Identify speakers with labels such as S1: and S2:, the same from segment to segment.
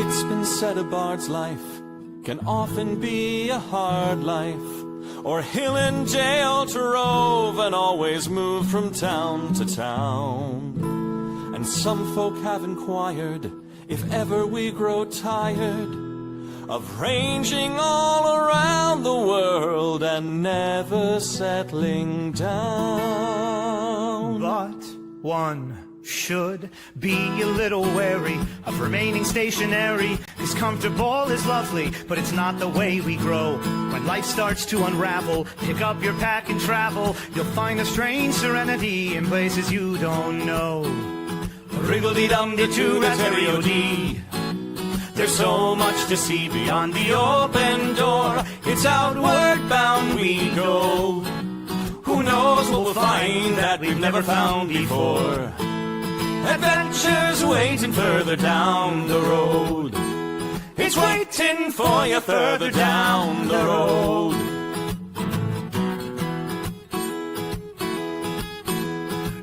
S1: It's been said a bard's life can often be a hard life, or hill and jail to rove and always move from town to town. And some folk have inquired if ever we grow tired of ranging all around the world and never settling down.
S2: But one should be a little wary of remaining stationary, 'cause comfortable is lovely, but it's not the way we grow. When life starts to unravel, pick up your pack and travel. You'll find a strange serenity in places you don't know. Wriggle-dee-dum-dee-doo-da-terry-o-dee. There's so much to see beyond the open door. It's outward bound we go. Who knows what we'll find that we've never found before. Adventures waiting further down the road. It's waiting for you further down the road.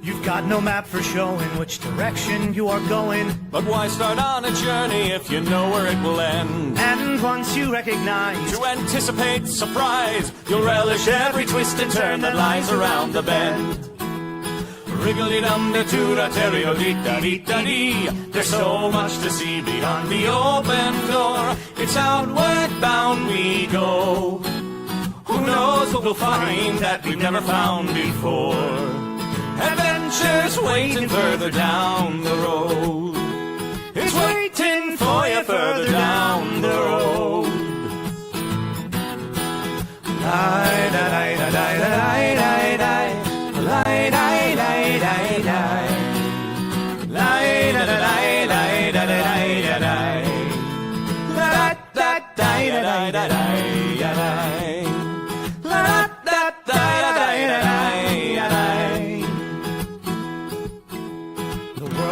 S2: You've got no map for showing which direction you are going.
S1: But why start on a journey if you know where it will end?
S2: And once you recognize,
S1: to anticipate surprise, you'll relish every twist and turn that lies around the bend. Wriggle-dee-dum-dee-doo-da-terry-o-dee-da-dee-da-dee. There's so much to see beyond the open door. It's outward bound we go. Who knows what we'll find that we've never found before. Adventures waiting further down the road. It's waiting for you further down the road.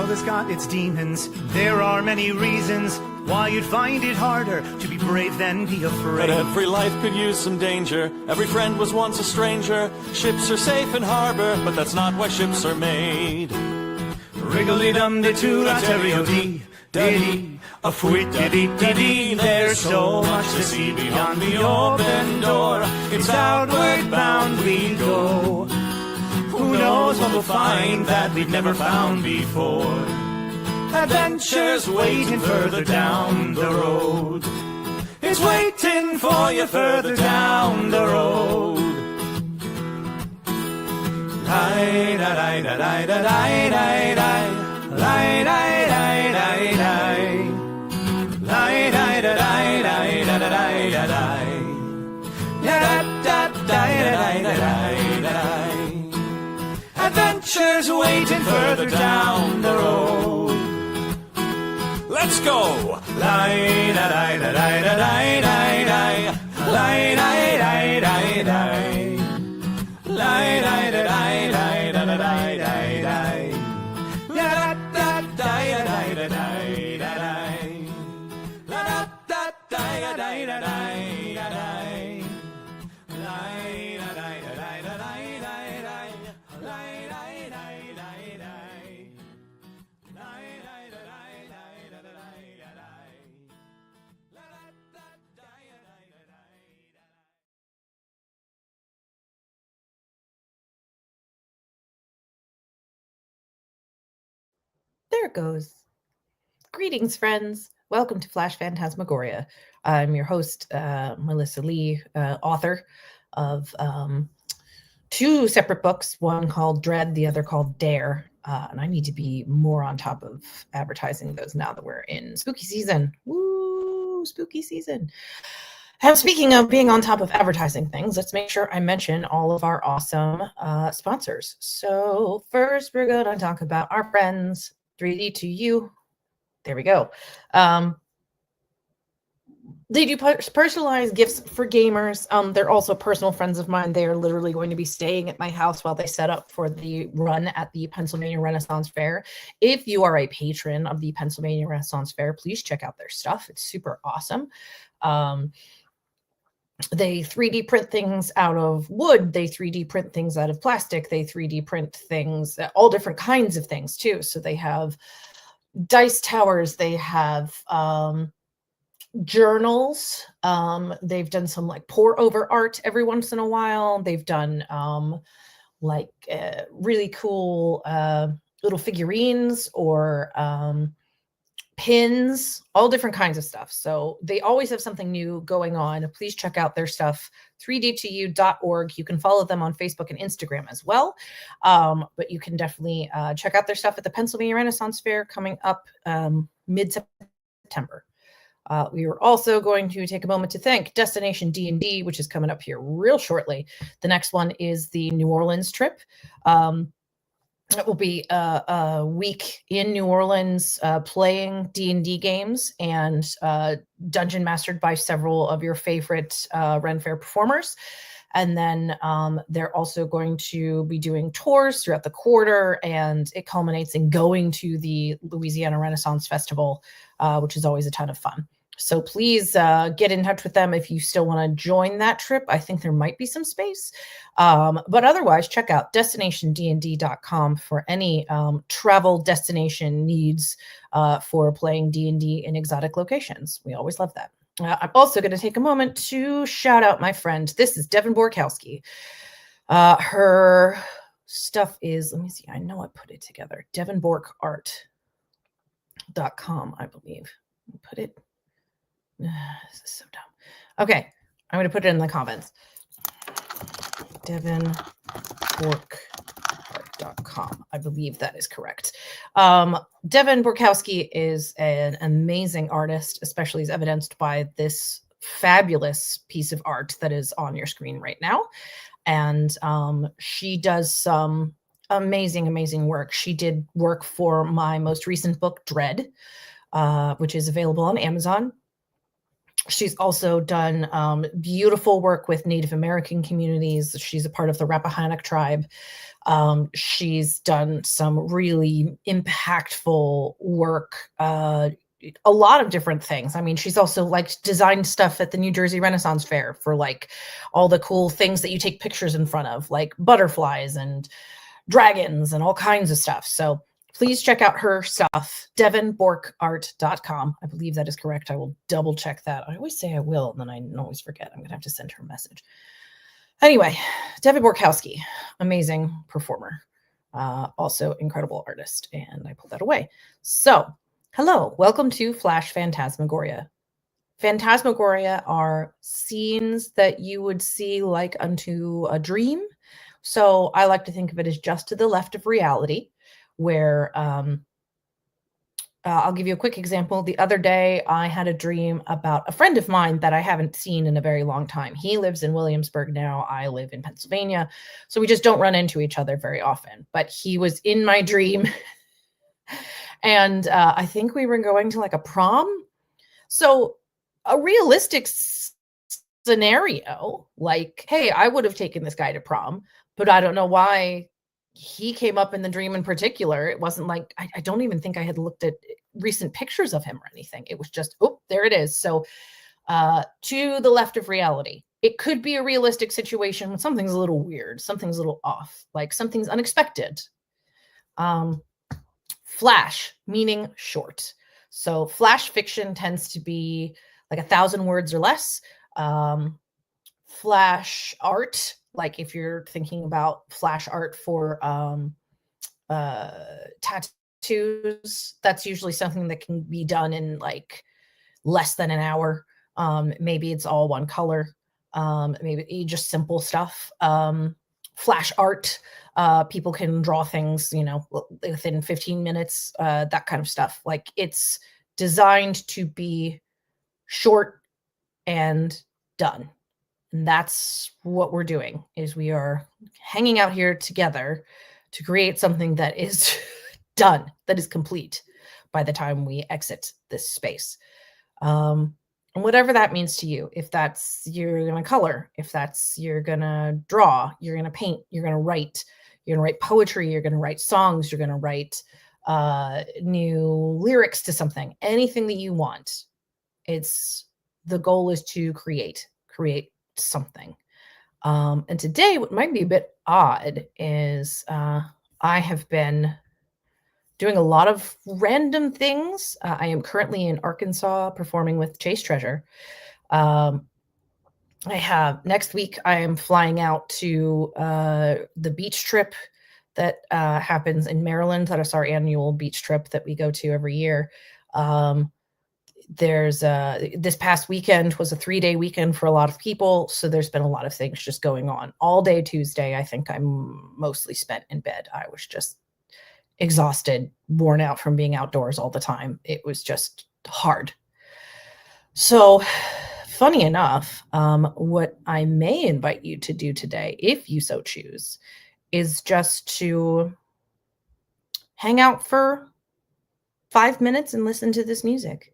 S2: Has got its demons. There are many reasons why you'd find it harder to be brave than be afraid.
S1: But every life could use some danger. Every friend was once a stranger. Ships are safe in harbor, but that's not why ships are made. Wriggle-dee-dum-dee-doo-da-terry-o-dee, dee, a fwit-dee-dee-dee. There's so much to see beyond the open door. It's outward bound we go. Who knows what we'll find that we've never found before. Adventures waiting further down the road. It's waiting for you further down the road. Adventures waiting further down the road. Let's go!
S3: There it goes. Greetings, friends. Welcome to Flash Phantasmagoria. I'm your host, Melissa Lee, author of two separate books, one called Dread, the other called Dare. And I need to be more on top of advertising those now that we're in spooky season. Woo, spooky season. And speaking of being on top of advertising things, let's make sure I mention all of our awesome sponsors. So first, we're going to talk about our friends, 3D2U. There we go. They do personalized gifts for gamers. They're also personal friends of mine. They are literally going to be staying at my house while they set up for the run at the Pennsylvania Renaissance Fair. If you are a patron of the Pennsylvania Renaissance Fair, please check out their stuff. It's super awesome. They 3D print things out of wood. They 3D print things out of plastic. They 3D print things, all different kinds of things too. So they have dice towers. They have journals. They've done some like pour over art every once in a while. They've done really cool little figurines or pins, all different kinds of stuff. So they always have something new going on. Please check out their stuff, 3d2u.org. You can follow them on Facebook and Instagram as well. But you can definitely check out their stuff at the Pennsylvania Renaissance Fair coming up mid-September. We were also going to take a moment to thank Destination D&D, which is coming up here real shortly. The next one is the New Orleans trip. It will be a week in New Orleans playing D&D games and dungeon mastered by several of your favorite Ren Fair performers. And then they're also going to be doing tours throughout the quarter, and it culminates in going to the Louisiana Renaissance Festival, which is always a ton of fun. So please get in touch with them if you still want to join that trip. I think there might be some space. But otherwise, check out destinationdnd.com for any travel destination needs for playing D&D in exotic locations. We always love that. I'm also going to take a moment to shout out my friend. This is Devin Borkowski. Her stuff is, let me see, I know I put it together. devinborkart.com, I believe. Put it. This is so dumb. Okay, I'm going to put it in the comments. devinborkart.com. I believe that is correct. Devin Borkowski is an amazing artist, especially as evidenced by this fabulous piece of art that is on your screen right now. And she does some amazing work. She did work for my most recent book, Dread, which is available on Amazon. She's also done beautiful work with Native American communities. She's a part of the Rappahannock tribe. She's done some really impactful work, a lot of different things. I mean, she's also like designed stuff at the New Jersey Renaissance Fair for like all the cool things that you take pictures in front of, like butterflies and dragons and all kinds of stuff. So please check out her stuff, devinborkart.com. I believe that is correct. I will double check that. I always say I will, and then I always forget. I'm going to have to send her a message. Anyway, Devin Borkowski, amazing performer, also incredible artist, and I pulled that away. So, hello, welcome to Flash Phantasmagoria. Phantasmagoria are scenes that you would see like unto a dream. So I like to think of it as just to the left of reality, where I'll give you a quick example. The other day, I had a dream about a friend of mine that I haven't seen in a very long time. He lives in Williamsburg now. I live in Pennsylvania. So we just don't run into each other very often. But he was in my dream. And I think we were going to like a prom. So a realistic scenario, like, hey, I would have taken this guy to prom, but I don't know why he came up in the dream in particular. It wasn't like, I don't even think I had looked at recent pictures of him or anything. It was just, oh, there it is. So to the left of reality, it could be a realistic situation when something's a little weird, something's a little off, like something's unexpected. Flash, meaning short. So flash fiction tends to be like 1,000 words or less. Flash art, like if you're thinking about flash art for tattoos, that's usually something that can be done in like less than an hour. Maybe it's all one color. Maybe just simple stuff. Flash art, people can draw things, you know, within 15 minutes, that kind of stuff. Like it's designed to be short and done. And that's what we're doing, is we are hanging out here together to create something that is done, that is complete by the time we exit this space. And whatever that means to you, if that's you're going to color, if that's you're going to draw, you're going to paint, you're going to write poetry, you're going to write songs, you're going to write new lyrics to something, anything that you want. The goal is to create something. And today, what might be a bit odd is I have been doing a lot of random things. I am currently in Arkansas performing with Chase Treasure. I have next week, I am flying out to the beach trip that happens in Maryland. That is our annual beach trip that we go to every year. There's this past weekend was a 3-day weekend for a lot of people. So there's been a lot of things just going on all day Tuesday. I think I'm mostly spent in bed. I was just exhausted, worn out from being outdoors all the time. It was just hard. So funny enough, what I may invite you to do today, if you so choose, is just to hang out for 5 minutes and listen to this music.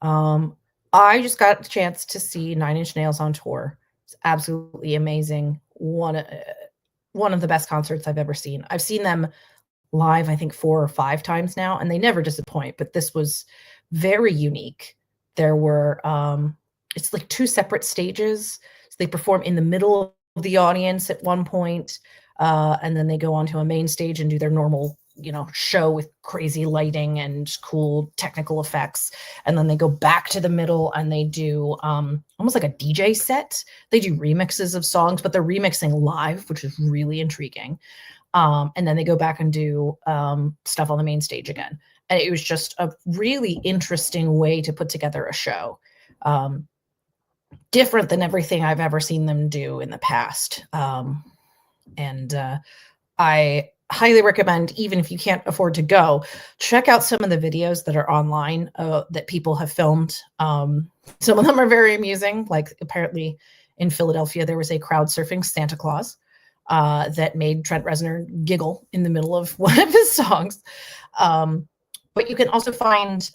S3: I just got the chance to see Nine Inch Nails on tour. It's absolutely amazing. One of the best concerts I've ever seen. I've seen them live, I think 4 or 5 times now, and they never disappoint, but this was very unique. There were, it's like 2 separate stages. So they perform in the middle of the audience at one point, and then they go onto a main stage and do their normal, show with crazy lighting and cool technical effects. And then they go back to the middle and they do almost like a DJ set. They do remixes of songs, but they're remixing live, which is really intriguing. And then they go back and do stuff on the main stage again. And it was just a really interesting way to put together a show. Different than everything I've ever seen them do in the past. And I highly recommend, even if you can't afford to go, check out some of the videos that are online that people have filmed. Some of them are very amusing. Like apparently in Philadelphia, there was a crowd surfing Santa Claus that made Trent Reznor giggle in the middle of one of his songs. But you can also find,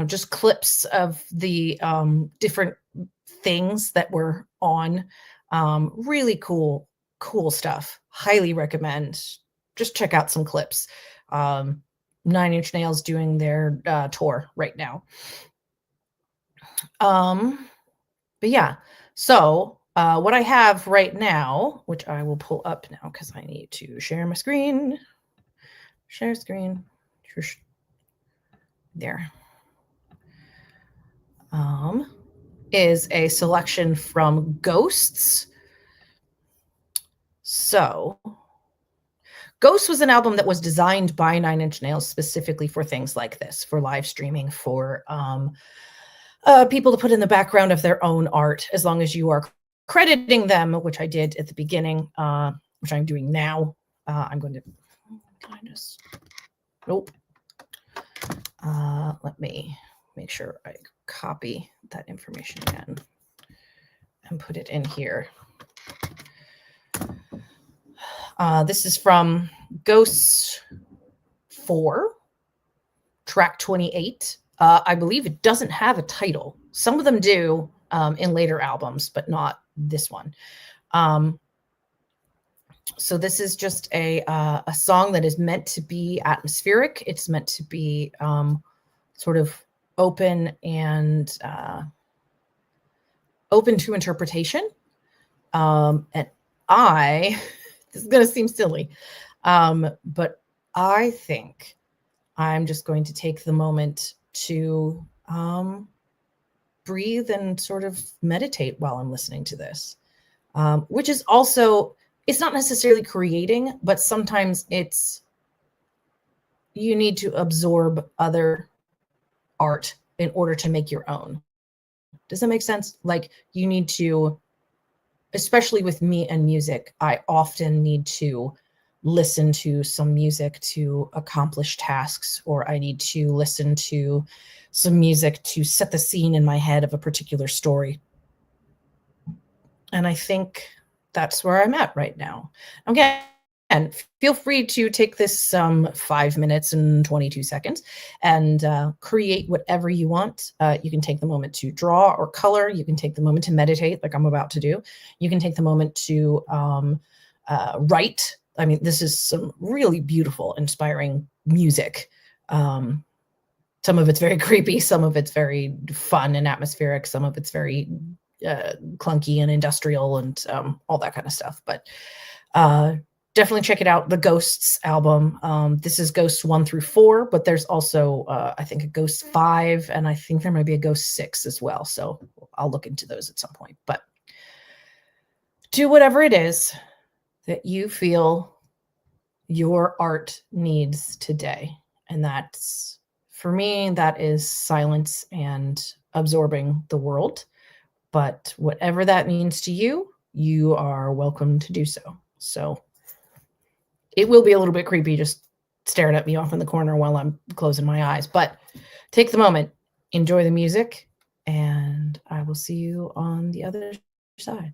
S3: just clips of the different things that were on. Really cool stuff. Highly recommend. Just check out some clips. 9 Inch Nails doing their tour right now. But yeah, so what I have right now, which I will pull up now because I need to share my screen. Share screen. There. Is a selection from Ghosts. So Ghost was an album that was designed by 9 Inch Nails specifically for things like this, for live streaming, for people to put in the background of their own art, as long as you are crediting them, which I did at the beginning, which I'm doing now. I'm going to nope. Let me make sure I copy that information again and put it in here. This is from Ghosts 4, track 28. I believe it doesn't have a title. Some of them do in later albums, but not this one. So this is just a song that is meant to be atmospheric. It's meant to be sort of open and open to interpretation. And this is going to seem silly, but I think I'm just going to take the moment to breathe and sort of meditate while I'm listening to this, which is also, it's not necessarily creating, but sometimes you need to absorb other art in order to make your own. Does that make sense? Like you need to, especially with me and music, I often need to listen to some music to accomplish tasks, or I need to listen to some music to set the scene in my head of a particular story. And I think that's where I'm at right now. Again, feel free to take this 5 minutes and 22 seconds and create whatever you want. You can take the moment to draw or color. You can take the moment to meditate, like I'm about to do. You can take the moment to write. I mean, this is some really beautiful, inspiring music. Some of it's very creepy. Some of it's very fun and atmospheric. Some of it's very clunky and industrial and all that kind of stuff. But definitely check it out. The Ghosts album. This is Ghosts 1 through 4, but there's also I think a Ghost 5, and I think there might be a Ghost 6 as well. So I'll look into those at some point. But do whatever it is that you feel your art needs today. And that's, for me, that is silence and absorbing the world. But whatever that means to you, you are welcome to do so. So it will be a little bit creepy just staring at me off in the corner while I'm closing my eyes. But take the moment, enjoy the music, and I will see you on the other side.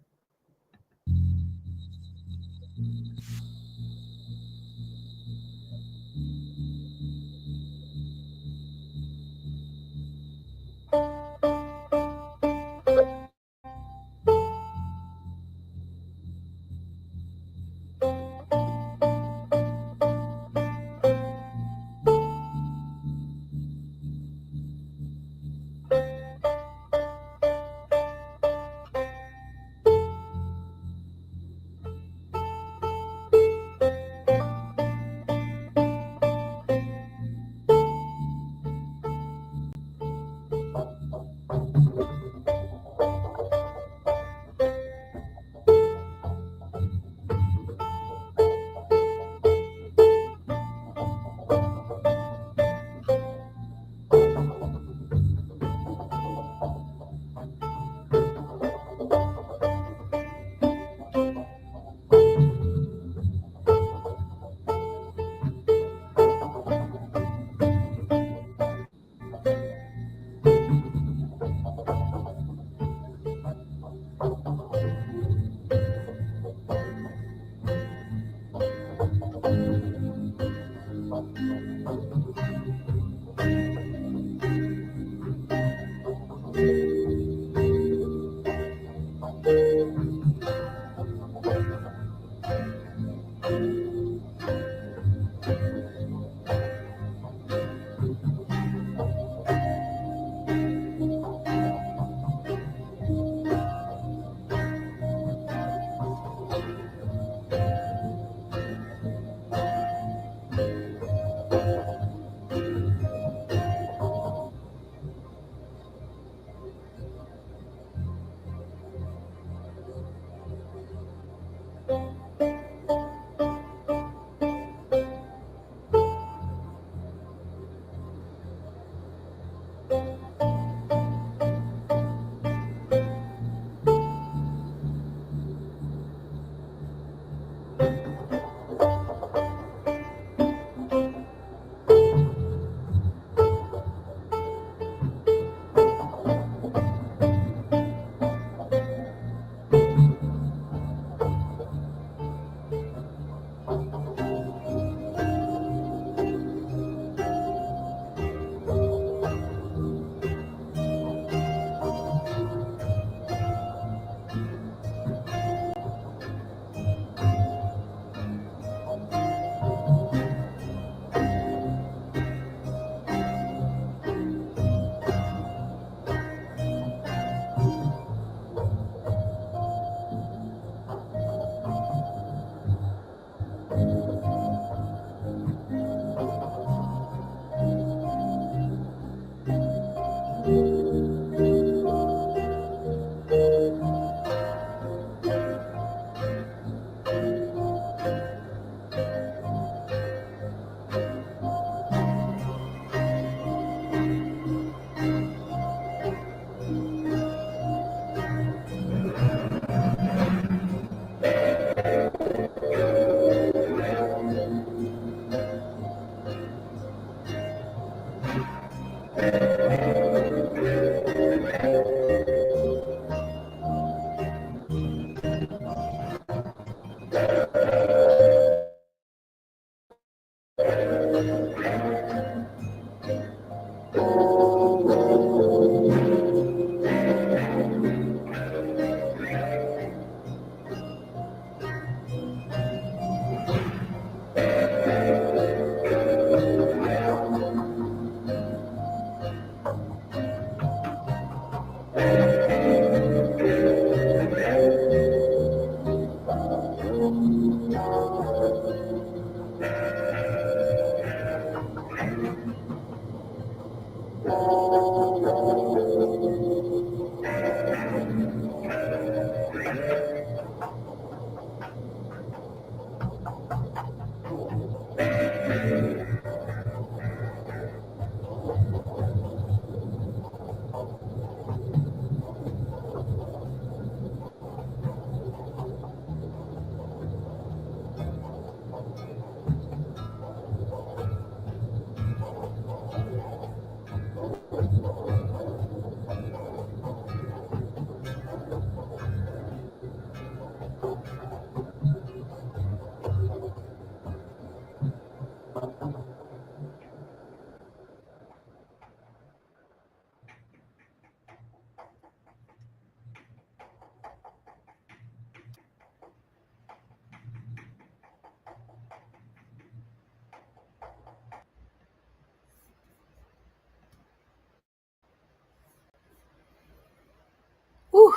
S3: Whew.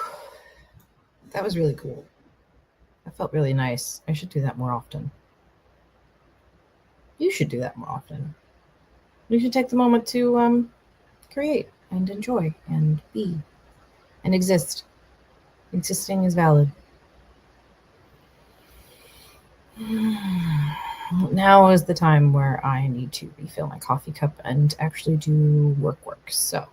S3: That was really cool. That felt really nice. I should do that more often. You should do that more often. You should take the moment to create and enjoy and be and exist. Existing is valid. Now is the time where I need to refill my coffee cup and actually do work. So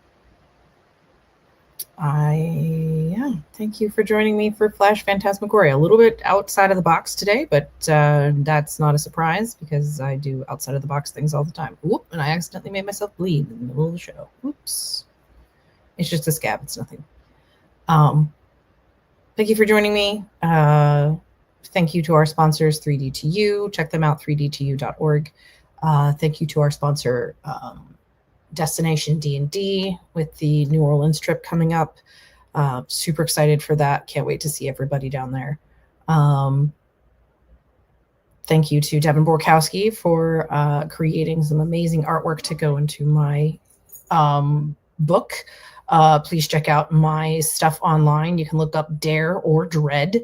S3: thank you for joining me for Flash Phantasmagoria. A little bit outside of the box today, but that's not a surprise because I do outside of the box things all the time. Whoop, and I accidentally made myself bleed in the middle of the show. Oops. It's just a scab, it's nothing. Thank you for joining me. Thank you to our sponsors, 3D2U. Check them out, 3D2U.org. Thank you to our sponsor, Destination D&D, with the New Orleans trip coming up. Super excited for that. Can't wait to see everybody down there. Thank you to Devin Borkowski for creating some amazing artwork to go into my book. Please check out my stuff online. You can look up Dare or Dread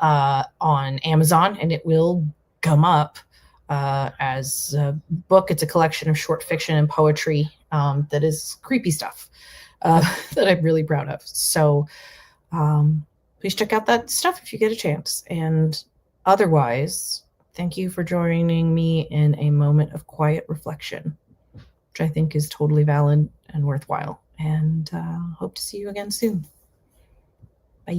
S3: on Amazon, and it will come up as a book. It's a collection of short fiction and poetry that is creepy stuff that I'm really proud of. So please check out that stuff if you get a chance. And otherwise, thank you for joining me in a moment of quiet reflection, which I think is totally valid and worthwhile. And hope to see you again soon. Bye.